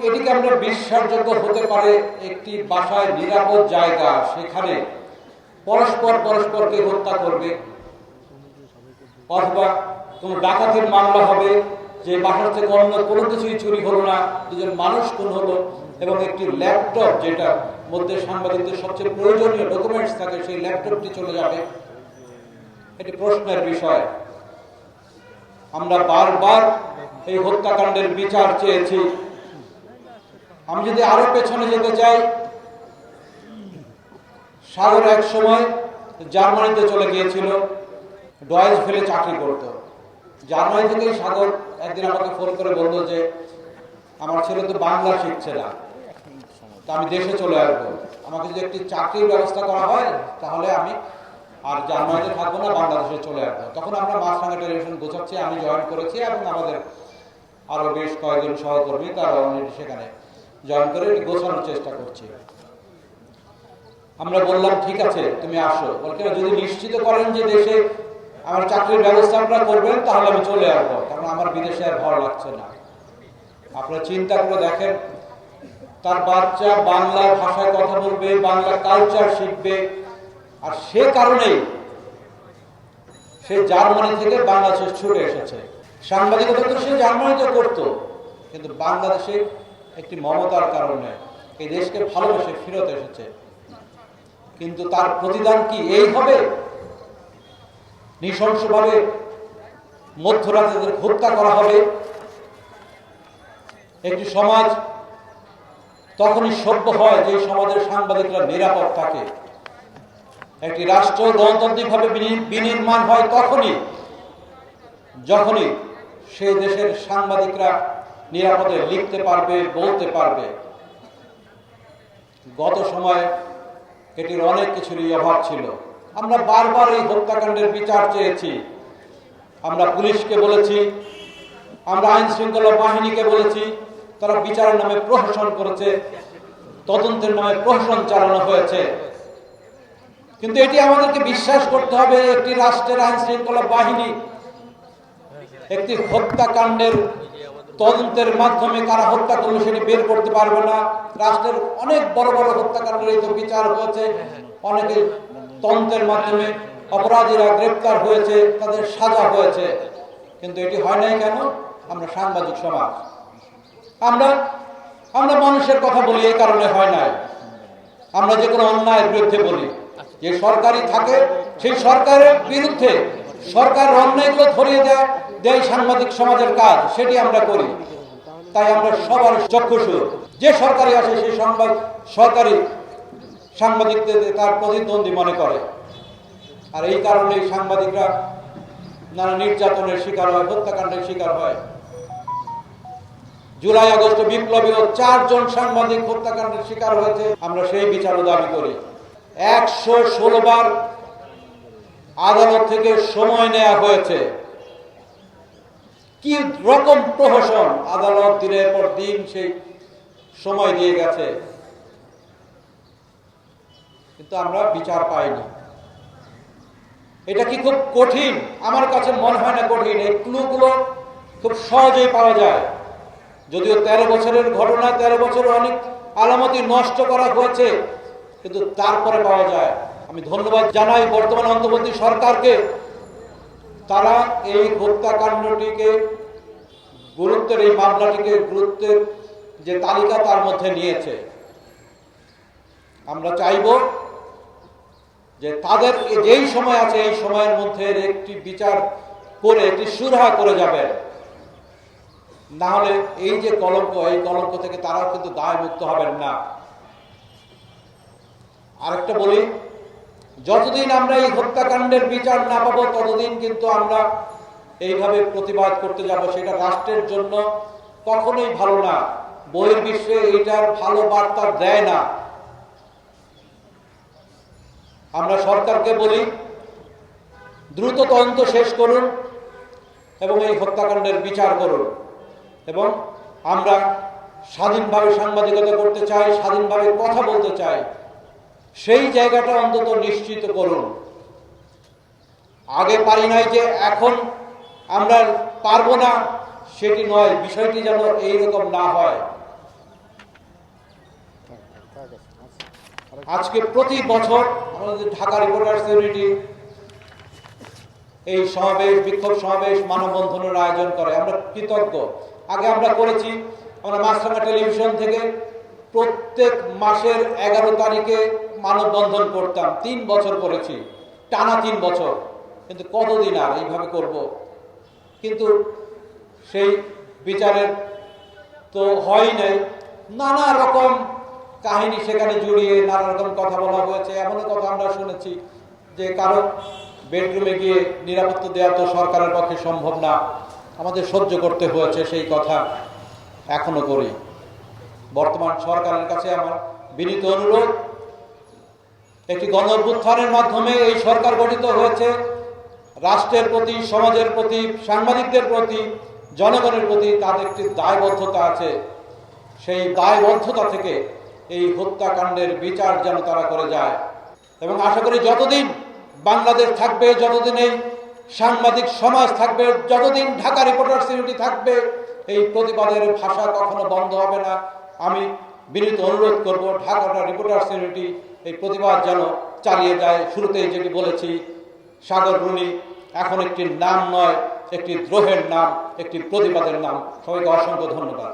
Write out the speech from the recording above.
এটিকে আমরা বিশ্বাসযোগ্য হতে পারে একটি বাসায় নিরাপদ জায়গা, সেখানে পরস্পর পরস্পরকে হত্যা করবে, অথবা কোনো ডাকাতির মামলা হবে যে বাসার থেকে অন্য কোনো কিছুই চুরি হলো না, দুজন মানুষ খুন হলো, এবং একটি ল্যাপটপ যেটা মধ্যে সাংবাদিকদের সবচেয়ে প্রয়োজনীয় ডকুমেন্টস থাকে সেই ল্যাপটপটি চলে যাবে, এটি প্রশ্নের বিষয়। আমরা বারবার এই হত্যাকাণ্ডের বিচার চেয়েছি। আমি যদি আরো পেছনে যেতে চাই, সাগর এক সময় জার্মানিতে চলে গিয়েছিল, ডয়েজ ফেলে চাকরি করত। জার্মানি থেকেই সাগর একদিন আমাকে ফোন করে বলল যে আমার ছেলে তো বাংলা শিখছে না, তা আমি দেশে চলে আসবো, আমাকে যদি একটি চাকরির ব্যবস্থা করা হয় তাহলে আমি আর জার্মানিতে থাকবো না, বাংলাদেশে চলে আসবো। তখন আমরা মাছরাঙা টেলিভিশন গোছাচ্ছি, আমি জয়েন করেছি এবং আমাদের আরো বেশ কয়েকজন সহকর্মী তারা অলরেডি সেখানে জয়েন করে গোছানোর চেষ্টা করছি। আমরা বললাম ঠিক আছে তুমি আসো, বলকে যদি নিশ্চিত করেন যে দেশে আমার চাকরির ব্যবস্থা আপনারা করবেন তাহলে আমি চলে আসবো, কারণ আমার বিদেশে আর ভালো লাগছে না। আপনারা চিন্তা করে দেখেন, তার বাচ্চা বাংলা ভাষায় কথা বলবে, বাংলা কালচার শিখবে, আর সে কারণেই সে জার্মানি থেকে বাংলাদেশে ছুটে এসেছে। সাংবাদিকতা তো সে জার্মানিতে করতো, কিন্তু বাংলাদেশে একটি মমতার কারণে এই দেশকে ভালোবেসে ফিরত এসেছে। কিন্তু তার প্রতিদান কি এই হবে? নৃশংসভাবে মধ্যরাতে হত্যা করা হবে? একটি সমাজ তখনই সভ্য হয় যে সমাজের সাংবাদিকরা নিরাপদ থাকে। একটি রাষ্ট্র গণতান্ত্রিকভাবে বিনির্মাণ হয় তখনই যখনই সেই দেশের সাংবাদিকরা নিরাপদে লিখতে পারবে, বলতে পারবে। গত সময়ে এটির অনেক কিছুরই অভাব ছিল। আমরা বারবার এই হত্যাকাণ্ডের বিচার চেয়েছি। আমরা পুলিশকে বলেছি, আমরা আইন শৃঙ্খলা বাহিনীকে বলেছি, তারা বিচারের নামে প্রহসন করেছে, তদন্তের নামে প্রহসন চালানো হয়েছে। কিন্তু এটি আমাদেরকে বিশ্বাস করতে হবে, একটি রাষ্ট্রের আইন শৃঙ্খলা বাহিনী একটি হত্যাকাণ্ডের তদন্তের মাধ্যমে কারা হত্যা করলো সেটি বের করতে পারবে না। রাষ্ট্রের অনেক বড় বড় হত্যাকাণ্ডের এই তো বিচার হয়েছে, অনেকে তদন্তের মাধ্যমে অপরাধীরা গ্রেপ্তার হয়েছে, তাদের সাজা হয়েছে, কিন্তু এটি হয় নাই কেন? আমরা সাংবাদিক সমাজ, আমরা মানুষের কথা বলি, এই কারণে হয় নাই। আমরা যে কোনো অন্যায়ের বিরুদ্ধে বলি, যে সরকারি থাকে সেই সরকারের বিরুদ্ধে সরকারের অন্যায়গুলো ধরিয়ে দেয় সাংবাদিক সমাজের কাজ, সেটি আমরা করি। তাই আমরা সবার চক্ষুষু, যে সরকারি আসে সেই সরকারি সাংবাদিকদের তার প্রতিদ্বন্দ্বী মনে করে। আর এই কারণে সাংবাদিকরা নানা নির্যাতনের শিকার হয়, হত্যাকাণ্ডের শিকার হয়। জুলাই আগস্ট বিপ্লবীও 4 জন সাংবাদিক হত্যাকাণ্ডের শিকার হয়েছে। আমরা সেই বিচারও দাবি করি। 116 বার আদালত থেকে সময় নেওয়া হয়েছে। কি রকম প্রহসন! আদালত দিনের পর দিন সেই সময় দিয়ে গেছে, কিন্তু আমরা বিচার পাইনি। এটা কি খুব কঠিন? আমার কাছে মনে হয় না কঠিন। এই ক্লুগুলো খুব সহজেই পাওয়া যায়। যদিও 13 বছরের ঘটনা, 13 বছর অনেক আলামতি নষ্ট করা হয়েছে, কিন্তু তারপরে পাওয়া যায়। আমি ধন্যবাদ জানাই বর্তমান অন্তর্বর্তী সরকারকে, তারা এই হত্যাকাণ্ডটিকে গুরুত্বের, এই মামলাটিকে গুরুত্বের যে তালিকা তার মধ্যে নিয়েছে। আমরা চাইব যে তাদের যেই সময় আছে এই সময়ের মধ্যে একটি বিচার করে একটি সুরাহা করে যাবেন, না হলে এই যে কলঙ্ক, এই কলঙ্ক থেকে তারাও কিন্তু দায় মুক্ত হবেন না। আরেকটা বলি, যতদিন আমরা এই হত্যাকাণ্ডের বিচার না পাবো ততদিন কিন্তু আমরা এইভাবে প্রতিবাদ করতে যাব, সেটা রাষ্ট্রের জন্য কখনোই ভালো না। বহির্বিশ্বে এইটার ভালো বার্তা দেয় না। আমরা সরকারকে বলি, দ্রুত তদন্ত শেষ করুন এবং এই হত্যাকাণ্ডের বিচার করুন। এবং আমরা স্বাধীনভাবে সাংবাদিকতা করতে চাই, স্বাধীনভাবে কথা বলতে চাই, সেই জায়গাটা অন্তত নিশ্চিত করুন। আগে পারি নাই যে এখন আমরা পারবো না, সেটি নয়। বিষয়টি যেন এইরকম না হয়। আজকে প্রতি বছর আমাদের ঢাকা রিপোর্টার্স ইউনিটি এই সমাবেশ, বিক্ষোভ সমাবেশ, মানববন্ধনের আয়োজন করে। আমরা কৃতজ্ঞ। আগে আমরা করেছি, আমরা মাছরাঙা টেলিভিশন থেকে প্রত্যেক মাসের 11 তারিখে মানববন্ধন করতাম। 3 বছর করেছি, টানা 3 বছর। কিন্তু কতদিন আর এইভাবে করব? কিন্তু সেই বিচারের তো হয় নাই। নানা রকম কাহিনী সেখানে জড়িয়ে নানা রকম কথা বলা হয়েছে। এমনও কথা আমরা শুনেছি যে কারো বেডরুমে গিয়ে নিরাপত্তা দেওয়া তো সরকারের পক্ষে সম্ভব না, আমাদের সহ্য করতে হয়েছে। সেই কথা এখনো করি। বর্তমান সরকারের কাছে আমার বিনীত অনুরোধ, একটি গণ অভ্যুত্থানের মাধ্যমে এই সরকার গঠিত হয়েছে। রাষ্ট্রের প্রতি, সমাজের প্রতি, সাংবাদিকদের প্রতি, জনগণের প্রতি তাদের একটি দায়বদ্ধতা আছে। সেই দায়বদ্ধতা থেকে এই হত্যাকাণ্ডের বিচার যেন তারা করে যায়। এবং আশা করি যতদিন বাংলাদেশ থাকবে, যতদিন এই সাংবাদিক সমাজ থাকবে, যতদিন ঢাকা রিপোর্টার্স ইউনিটি থাকবে, এই প্রতিবাদের ভাষা কখনো বন্ধ হবে না। আমি বিনীত অনুরোধ করব, ঢাকা রিপোর্টার্স ইউনিটি এই প্রতিবাদ যেন চালিয়ে যায়। শুরুতেই যেটি বলেছি, সাগর রুনি এখন একটি নাম নয়, একটি দ্রোহের নাম, একটি প্রতিবাদের নাম। সবাইকে অসংখ্য ধন্যবাদ।